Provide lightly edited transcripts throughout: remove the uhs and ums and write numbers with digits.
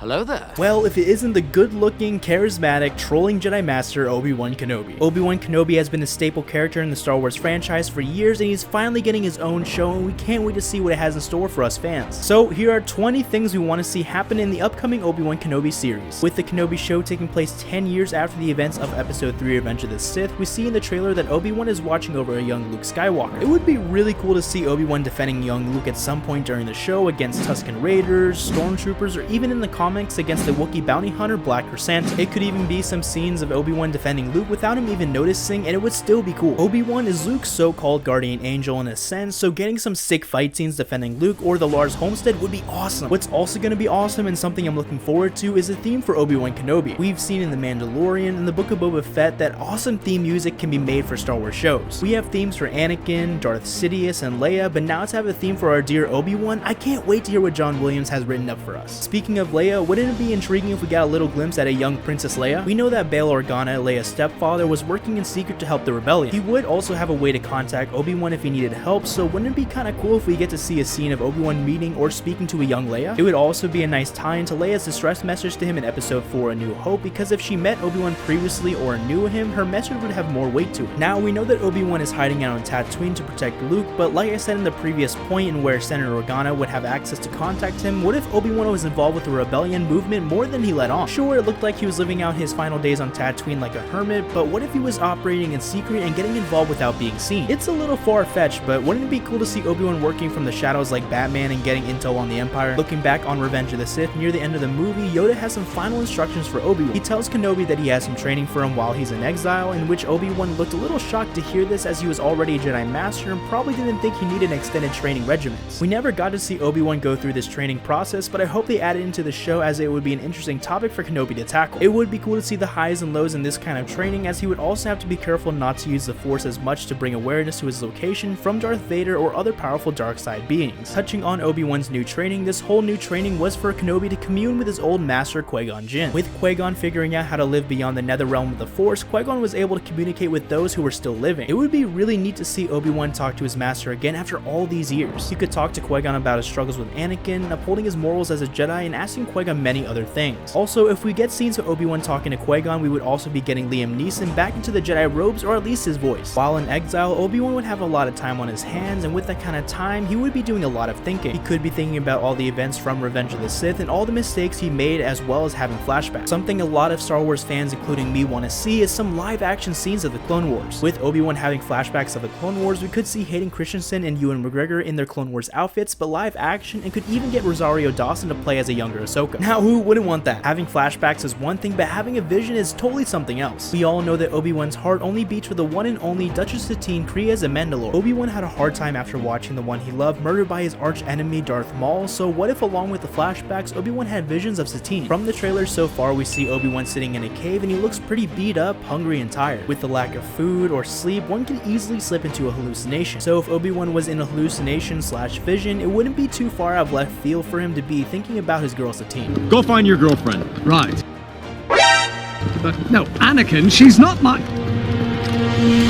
Hello there. Well, if it isn't the good-looking, charismatic, trolling Jedi Master Obi-Wan Kenobi. Obi-Wan Kenobi has been a staple character in the Star Wars franchise for years, and he's finally getting his own show, and we can't wait to see what it has in store for us fans. So here are 20 things we want to see happen in the upcoming Obi-Wan Kenobi series. With the Kenobi show taking place 10 years after the events of Episode 3 Revenge of the Sith, we see in the trailer that Obi-Wan is watching over a young Luke Skywalker. It would be really cool to see Obi-Wan defending young Luke at some point during the show against Tusken Raiders, Stormtroopers, or even in the comics against the Wookiee bounty hunter Black Chrysanthemum. It could even be some scenes of Obi-Wan defending Luke without him even noticing, and it would still be cool. Obi-Wan is Luke's so-called guardian angel in a sense, so getting some sick fight scenes defending Luke or the Lars homestead would be awesome. What's also going to be awesome and something I'm looking forward to is a theme for Obi-Wan Kenobi. We've seen in The Mandalorian and the Book of Boba Fett that awesome theme music can be made for Star Wars shows. We have themes for Anakin, Darth Sidious, and Leia, but now to have a theme for our dear Obi-Wan, I can't wait to hear what John Williams has written up for us. Speaking of Leia, wouldn't it be intriguing if we got a little glimpse at a young Princess Leia? We know that Bail Organa, Leia's stepfather, was working in secret to help the rebellion. He would also have a way to contact Obi-Wan if he needed help, so wouldn't it be kinda cool if we get to see a scene of Obi-Wan meeting or speaking to a young Leia? It would also be a nice tie-in to Leia's distress message to him in Episode 4 A New Hope, because if she met Obi-Wan previously or knew him, her message would have more weight to it. Now, we know that Obi-Wan is hiding out on Tatooine to protect Luke, but like I said in the previous point in where Senator Organa would have access to contact him, what if Obi-Wan was involved with the rebellion movement more than he let on? Sure, it looked like he was living out his final days on Tatooine like a hermit, but what if he was operating in secret and getting involved without being seen? It's a little far-fetched, but wouldn't it be cool to see Obi-Wan working from the shadows like Batman and getting intel on the Empire? Looking back on Revenge of the Sith, near the end of the movie, Yoda has some final instructions for Obi-Wan. He tells Kenobi that he has some training for him while he's in exile, in which Obi-Wan looked a little shocked to hear this as he was already a Jedi Master and probably didn't think he needed an extended training regimen. We never got to see Obi-Wan go through this training process, but I hope they add it into the show as it would be an interesting topic for Kenobi to tackle. It would be cool to see the highs and lows in this kind of training, as he would also have to be careful not to use the Force as much to bring awareness to his location from Darth Vader or other powerful dark side beings. Touching on Obi-Wan's new training, this whole new training was for Kenobi to commune with his old master Qui-Gon Jinn. With Qui-Gon figuring out how to live beyond the nether realm of the Force, Qui-Gon was able to communicate with those who were still living. It would be really neat to see Obi-Wan talk to his master again after all these years. He could talk to Qui-Gon about his struggles with Anakin, upholding his morals as a Jedi, and asking Qui-Gon many other things. Also, if we get scenes of Obi-Wan talking to Qui-Gon, we would also be getting Liam Neeson back into the Jedi robes, or at least his voice. While in exile, Obi-Wan would have a lot of time on his hands, and with that kind of time, he would be doing a lot of thinking. He could be thinking about all the events from Revenge of the Sith and all the mistakes he made, as well as having flashbacks. Something a lot of Star Wars fans, including me, want to see is some live action scenes of the Clone Wars. With Obi-Wan having flashbacks of the Clone Wars, we could see Hayden Christensen and Ewan McGregor in their Clone Wars outfits, but live action, and could even get Rosario Dawson to play as a younger Ahsoka. Now, who wouldn't want that? Having flashbacks is one thing, but having a vision is totally something else. We all know that Obi-Wan's heart only beats for the one and only Duchess Satine Kryze and Mandalore. Obi-Wan had a hard time after watching the one he loved murdered by his arch enemy Darth Maul, so what if along with the flashbacks, Obi-Wan had visions of Satine? From the trailer so far, we see Obi-Wan sitting in a cave and he looks pretty beat up, hungry, and tired. With the lack of food or sleep, one can easily slip into a hallucination. So if Obi-Wan was in a hallucination slash vision, it wouldn't be too far out of left field for him to be thinking about his girl Satine. Go find your girlfriend. Right. But no, Anakin, she's not my...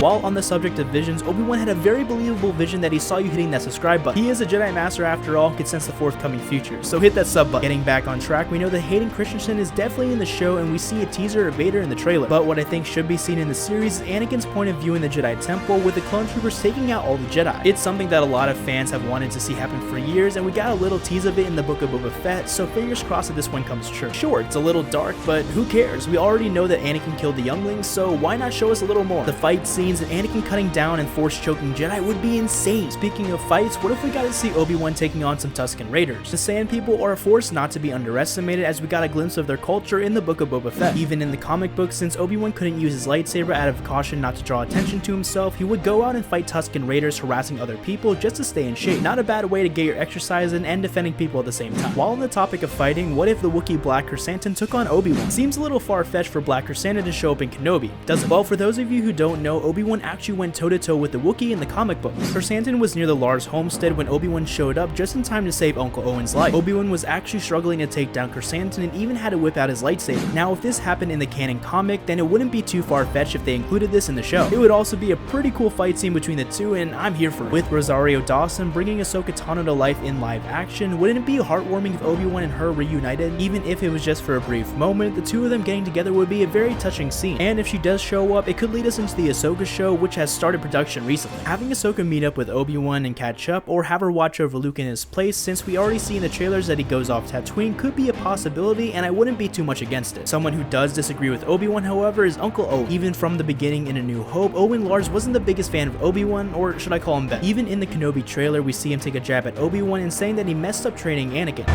While on the subject of visions, Obi-Wan had a very believable vision that he saw you hitting that subscribe button. He is a Jedi Master after all and could sense the forthcoming future, so hit that sub button. Getting back on track, we know that Hayden Christensen is definitely in the show, and we see a teaser of Vader in the trailer. But what I think should be seen in the series is Anakin's point of view in the Jedi Temple, with the clone troopers taking out all the Jedi. It's something that a lot of fans have wanted to see happen for years, and we got a little tease of it in the Book of Boba Fett, so fingers crossed that this one comes true. Sure, it's a little dark, but who cares? We already know that Anakin killed the younglings, so why not show us a little more? The fight scenes and Anakin cutting down and force choking Jedi would be insane. Speaking of fights, what if we got to see Obi-Wan taking on some Tusken Raiders? The Sand People are a force not to be underestimated, as we got a glimpse of their culture in the Book of Boba Fett. Even in the comic book, since Obi-Wan couldn't use his lightsaber out of caution not to draw attention to himself, he would go out and fight Tusken Raiders harassing other people just to stay in shape. Not a bad way to get your exercise in and defending people at the same time. While on the topic of fighting, what if the Wookiee Black Chrysanthemum took on Obi-Wan? Seems a little far-fetched for Black Chrysanthemum to show up in Kenobi, doesn't it? Well, for those of you who don't know, know, Obi-Wan actually went toe-to-toe with the Wookiee in the comic books. Chrysanthemum was near the Lars homestead when Obi-Wan showed up just in time to save Uncle Owen's life. Obi-Wan was actually struggling to take down Chrysanthemum and even had to whip out his lightsaber. Now, if this happened in the canon comic, then it wouldn't be too far-fetched if they included this in the show. It would also be a pretty cool fight scene between the two, and I'm here for it. With Rosario Dawson bringing Ahsoka Tano to life in live action, wouldn't it be heartwarming if Obi-Wan and her reunited? Even if it was just for a brief moment, the two of them getting together would be a very touching scene. And if she does show up, it could lead us into the Ahsoka show, which has started production recently. Having Ahsoka meet up with Obi-Wan and catch up, or have her watch over Luke in his place, since we already see in the trailers that he goes off Tatooine, could be a possibility, and I wouldn't be too much against it. Someone who does disagree with Obi-Wan, however, is Uncle Owen. Even from the beginning in A New Hope, Owen Lars wasn't the biggest fan of Obi-Wan, or should I call him Ben? Even in the Kenobi trailer, we see him take a jab at Obi-Wan and saying that he messed up training Anakin.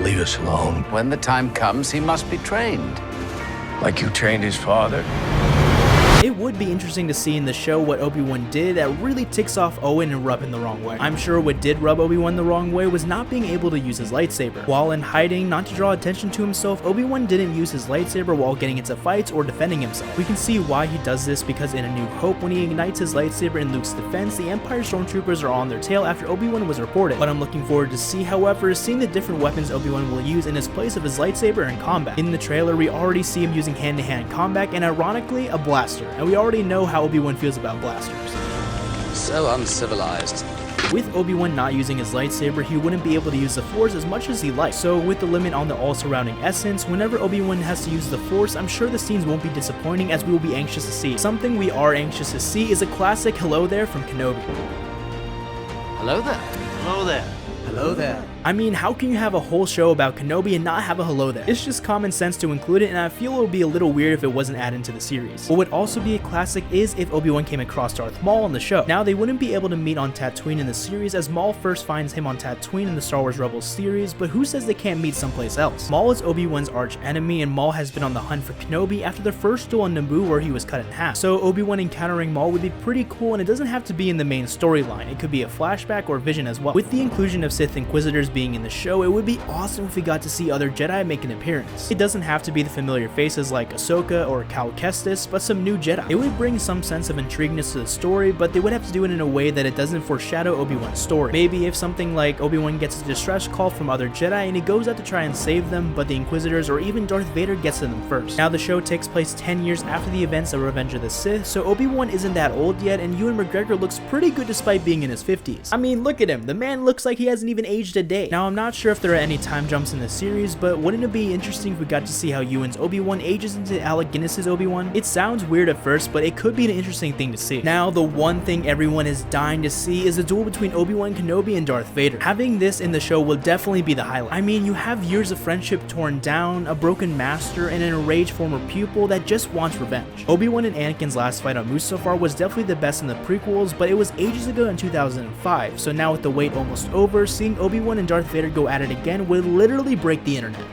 Leave us alone. When the time comes, he must be trained. Like you trained his father. It would be interesting to see in the show what Obi-Wan did that really ticks off Owen and rub him the wrong way. I'm sure what did rub Obi-Wan the wrong way was not being able to use his lightsaber. While in hiding, not to draw attention to himself, Obi-Wan didn't use his lightsaber while getting into fights or defending himself. We can see why he does this because in A New Hope, when he ignites his lightsaber in Luke's defense, the Empire stormtroopers are on their tail after Obi-Wan was reported. What I'm looking forward to see, however, is seeing the different weapons Obi-Wan will use in his place of his lightsaber in combat. In the trailer, we already see him using hand-to-hand combat and ironically, a blaster. And we already know how Obi-Wan feels about blasters. So uncivilized. With Obi-Wan not using his lightsaber, he wouldn't be able to use the Force as much as he likes. So with the limit on the all-surrounding essence, whenever Obi-Wan has to use the Force, I'm sure the scenes won't be disappointing as we will be anxious to see. Something we are anxious to see is a classic hello there from Kenobi. Hello there. Hello there. Hello there. I mean, how can you have a whole show about Kenobi and not have a hello there? It's just common sense to include it, and I feel it would be a little weird if it wasn't added to the series. What would also be a classic is if Obi-Wan came across Darth Maul on the show. Now, they wouldn't be able to meet on Tatooine in the series as Maul first finds him on Tatooine in the Star Wars Rebels series, but who says they can't meet someplace else? Maul is Obi-Wan's arch enemy, and Maul has been on the hunt for Kenobi after the first duel on Naboo where he was cut in half. So Obi-Wan encountering Maul would be pretty cool, and it doesn't have to be in the main storyline. It could be a flashback or vision as well. With the inclusion of Sith Inquisitors being in the show, it would be awesome if we got to see other Jedi make an appearance. It doesn't have to be the familiar faces like Ahsoka or Cal Kestis, but some new Jedi. It would bring some sense of intrigueness to the story, but they would have to do it in a way that it doesn't foreshadow Obi-Wan's story. Maybe if something like Obi-Wan gets a distress call from other Jedi and he goes out to try and save them, but the Inquisitors or even Darth Vader gets to them first. Now the show takes place 10 years after the events of Revenge of the Sith, so Obi-Wan isn't that old yet, and Ewan McGregor looks pretty good despite being in his 50s. I mean, look at him, the man looks like he hasn't even aged a day. Now I'm not sure if there are any time jumps in the series, but wouldn't it be interesting if we got to see how Ewan's Obi-Wan ages into Alec Guinness's Obi-Wan? It sounds weird at first, but it could be an interesting thing to see. Now, the one thing everyone is dying to see is the duel between Obi-Wan Kenobi and Darth Vader. Having this in the show will definitely be the highlight. I mean, you have years of friendship torn down, a broken master, and an enraged former pupil that just wants revenge. Obi-Wan and Anakin's last fight on Mustafar was definitely the best in the prequels, but it was ages ago in 2005, so now with the wait almost over, seeing Obi-Wan and Darth Vader go at it again would literally break the internet.